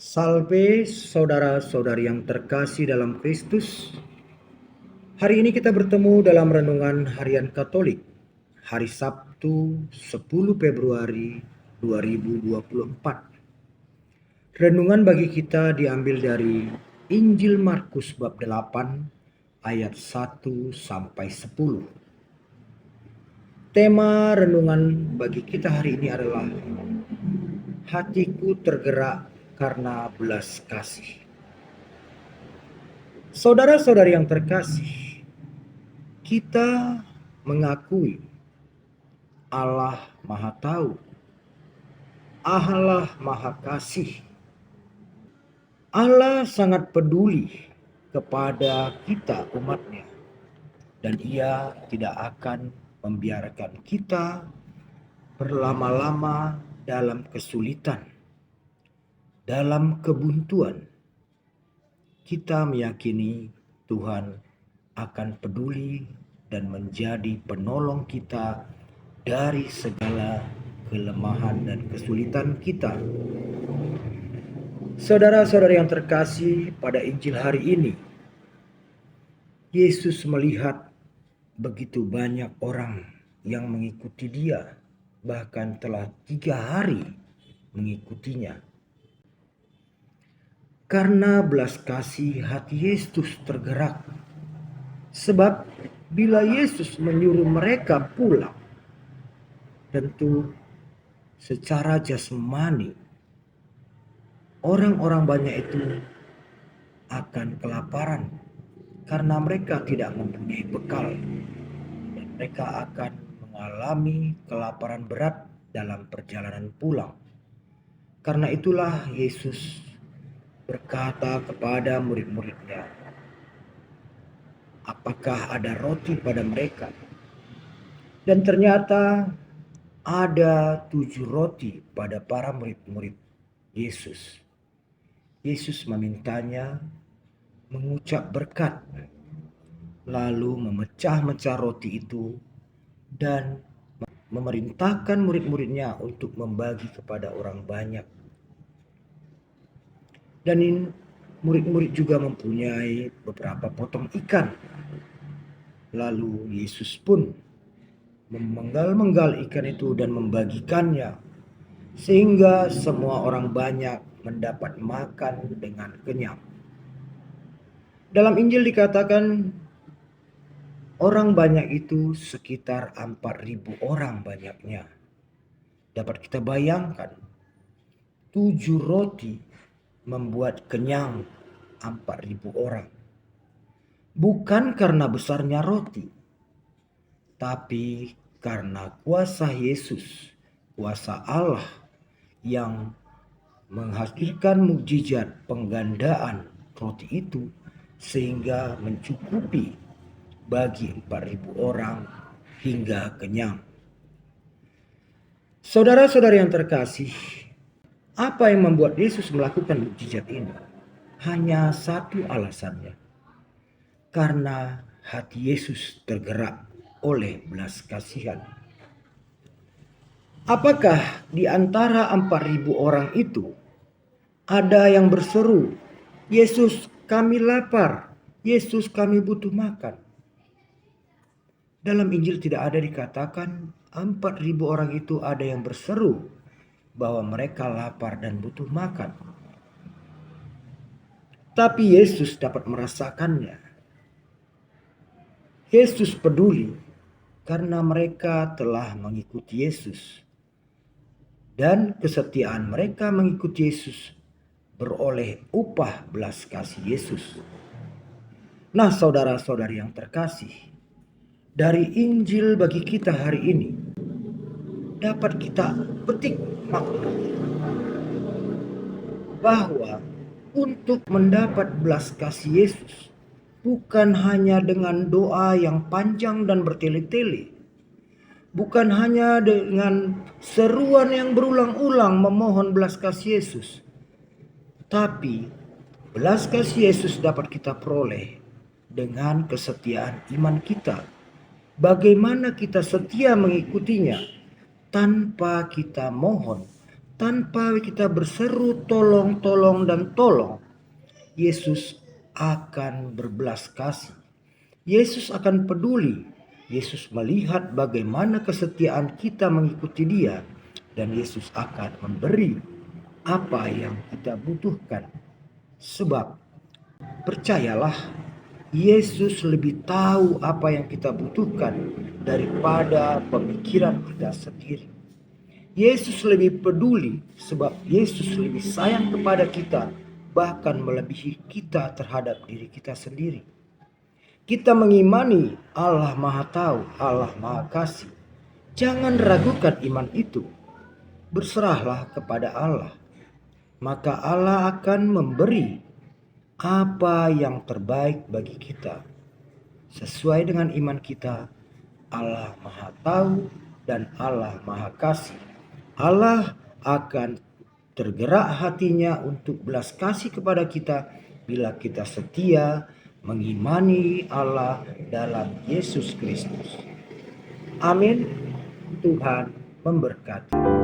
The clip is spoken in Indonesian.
Salve saudara-saudari yang terkasih dalam Kristus. Hari ini kita bertemu dalam renungan harian Katolik, hari Sabtu 10 Februari 2024. Renungan bagi kita diambil dari Injil Markus bab 8 ayat 1 sampai 10. Tema renungan bagi kita hari ini adalah hatiku tergerak karena belas kasih. Saudara-saudari yang terkasih, kita mengakui Allah Maha Tahu, Allah Maha Kasih. Allah sangat peduli kepada kita umatnya, dan Ia tidak akan membiarkan kita berlama-lama dalam kesulitan, dalam kebuntuan. Kita meyakini Tuhan akan peduli dan menjadi penolong kita dari segala kelemahan dan kesulitan kita. Saudara-saudara yang terkasih, pada Injil hari ini, Yesus melihat begitu banyak orang yang mengikuti Dia, bahkan telah 3 hari mengikutinya. Karena belas kasih hati Yesus tergerak. Sebab bila Yesus menyuruh mereka pulang, tentu secara jasmani orang-orang banyak itu akan kelaparan karena mereka tidak mempunyai bekal, dan mereka akan mengalami kelaparan berat dalam perjalanan pulang. Karena itulah Yesus berkata kepada murid-muridnya, apakah ada roti pada mereka? Dan ternyata ada 7 roti pada para murid-murid Yesus. Yesus memintanya mengucap berkat, lalu memecah-mecah roti itu dan memerintahkan murid-muridnya untuk membagi kepada orang banyak. Dan murid-murid juga mempunyai beberapa potong ikan. Lalu Yesus pun memenggal-menggal ikan itu dan membagikannya, sehingga semua orang banyak mendapat makan dengan kenyang. Dalam Injil dikatakan orang banyak itu sekitar 4.000 orang banyaknya. Dapat kita bayangkan, 7 roti membuat kenyang 4.000 orang. Bukan karena besarnya roti, tapi karena kuasa Yesus, kuasa Allah yang menghasilkan mukjizat penggandaan roti itu sehingga mencukupi bagi 4.000 orang hingga kenyang. Saudara-saudara yang terkasih, apa yang membuat Yesus melakukan mukjizat ini? Hanya satu alasannya. Karena hati Yesus tergerak oleh belas kasihan. Apakah di antara 4.000 orang itu ada yang berseru, Yesus kami lapar, Yesus kami butuh makan? Dalam Injil tidak ada dikatakan 4.000 orang itu ada yang berseru bahwa mereka lapar dan butuh makan. Tapi Yesus dapat merasakannya. Yesus peduli karena mereka telah mengikuti Yesus. Dan kesetiaan mereka mengikuti Yesus beroleh upah belas kasih Yesus. Nah, saudara-saudari yang terkasih, dari Injil bagi kita hari ini dapat kita petik makna bahwa untuk mendapat belas kasih Yesus bukan hanya dengan doa yang panjang dan bertele-tele, bukan hanya dengan seruan yang berulang-ulang memohon belas kasih Yesus, tapi belas kasih Yesus dapat kita peroleh dengan kesetiaan iman kita. Bagaimana kita setia mengikutinya tanpa kita mohon, Tanpa kita berseru tolong, tolong, dan tolong, Yesus akan berbelas kasih. Yesus akan peduli. Yesus melihat bagaimana kesetiaan kita mengikuti Dia, dan Yesus akan memberi apa yang kita butuhkan. Sebab percayalah, Yesus lebih tahu apa yang kita butuhkan daripada pemikiran kita sendiri. Yesus lebih peduli sebab Yesus lebih sayang kepada kita, bahkan melebihi kita terhadap diri kita sendiri. Kita mengimani Allah Maha Tahu, Allah Maha Kasih. Jangan ragukan iman itu. Berserahlah kepada Allah. Maka Allah akan memberi apa yang terbaik bagi kita. Sesuai dengan iman kita, Allah Maha Tahu dan Allah Maha Kasih. Allah akan tergerak hatinya untuk belas kasih kepada kita bila kita setia mengimani Allah dalam Yesus Kristus. Amin. Tuhan memberkati.